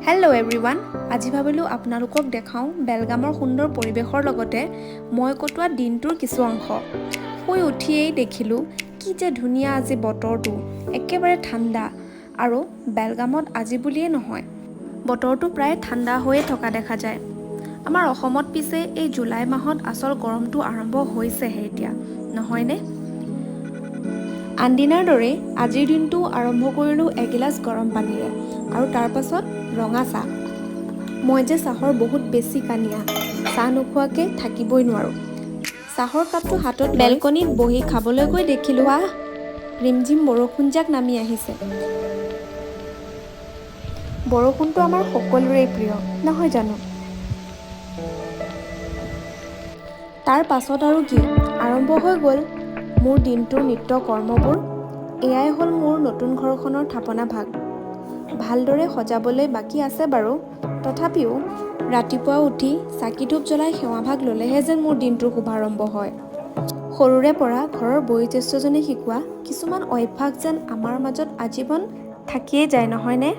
Hello' everyone, আজি ভাবিলোঁ আপোনালোকক দেখাওঁ বেলগামৰ সুন্দৰ পৰিৱেশৰ লগতে মই কটোৱা দিনটোৰ কিছু অংশ। শুই উঠিয়েই দেখিলোঁ কি যে ধুনীয়া আজি বতৰটো, একেবাৰে ঠাণ্ডা। আৰু বেলগামত আজি বুলিয়েই নহয়, বতৰটো প্ৰায় ঠাণ্ডা হৈয়ে থকা দেখা যায়। আমাৰ অসমত পিছে এই জুলাই মাহত আচল গৰমটো আৰম্ভ হৈছেহে এতিয়া, নহয়নে? আনদিনাৰ দৰেই আজিৰ দিনটো আৰম্ভ কৰিলোঁ এগিলাচ গৰম পানীৰে আৰু তাৰ পাছত ৰঙা চাহ। মই যে চাহৰ বহুত বেছি কানিয়া, চাহ নোখোৱাকৈ থাকিবই নোৱাৰোঁ। চাহৰ কাপটো হাতত বেলকনিত বহি খাবলৈ গৈ দেখিলোঁ ৰিমঝিম বৰষুণজাক নামি আহিছে। বৰষুণটো আমাৰ সকলোৰে প্ৰিয়, নহয় জানো? তাৰ পাছত আৰু কি, আৰম্ভ হৈ গ'ল মোৰ দিনটোৰ নিত্য কৰ্মবোৰ। এয়াই হ'ল মোৰ নতুন ঘৰখনৰ থাপনা ভাগ। ভালদৰে সজাবলৈ বাকী আছে বাৰু, তথাপিও ৰাতিপুৱা উঠি চাকি ধূপ জ্বলাই সেৱাভাগ ল'লেহে যেন মোৰ দিনটোৰ শুভাৰম্ভ হয়। সৰুৰে পৰা ঘৰৰ বয়োজ্যেষ্ঠজনে শিকোৱা কিছুমান অভ্যাস যেন আমাৰ মাজত আজীৱন থাকিয়েই যায়, নহয়নে?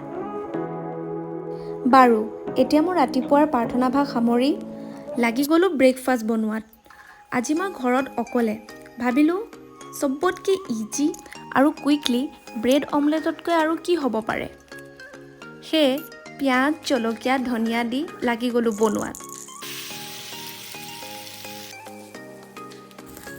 বাৰু, এতিয়া মোৰ ৰাতিপুৱাৰ প্ৰাৰ্থনাভাগ সামৰি লাগি গ'লোঁ ব্ৰেকফাষ্ট বনোৱাত। আজি মই ঘৰত অকলে। ভাবিলোঁ চবতকৈ ইজি আৰু কুইকলি ব্ৰেড অমলেটতকৈ আৰু কি হ'ব পাৰে। সেয়ে পিঁয়াজ, জলকীয়া, ধনিয়া দি লাগি গ'লোঁ বনোৱাত।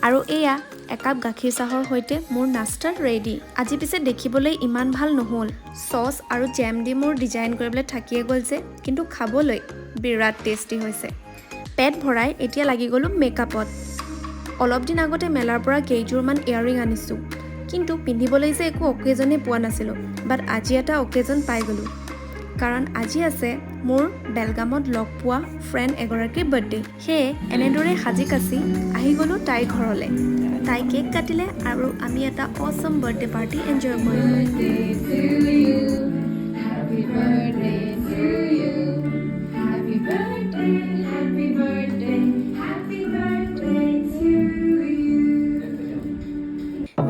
আৰু এয়া একাপ গাখীৰ চাহৰ সৈতে মোৰ নাস্তা ৰেডি। আজি পিছে দেখিবলৈ ইমান ভাল নহ'ল, চচ আৰু জেম দি মোৰ ডিজাইন কৰিবলৈ থাকিয়ে গ'ল যে, কিন্তু খাবলৈ বিৰাট টেষ্টি হৈছে। পেট ভৰাই এতিয়া লাগি গ'লোঁ মেকআপত। অলপ দিন আগতে মেলাৰ পৰা কেইযোৰমান ইয়াৰিং আনিছোঁ, কিন্তু পিন্ধিবলৈ যে একো অকেজনেই পোৱা নাছিলোঁ। বাট আজি এটা অকেজন পাই গ'লোঁ, কাৰণ আজি আছে মোৰ বেলগামত লগ পোৱা ফ্ৰেণ্ড এগৰাকীৰ বাৰ্থডে। সেয়ে এনেদৰে সাজি কাচি আহি গ'লোঁ তাইৰ ঘৰলৈ। তাই কেক কাটিলে আৰু আমি এটা অচম বাৰ্থডে পাৰ্টি এনজয় কৰিলোঁ।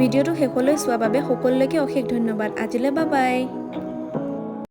ভিডিঅ'টো শেষলৈ চোৱাৰ বাবে সকলোলৈকে অশেষ ধন্যবাদ। আজিলৈ বাই বাই।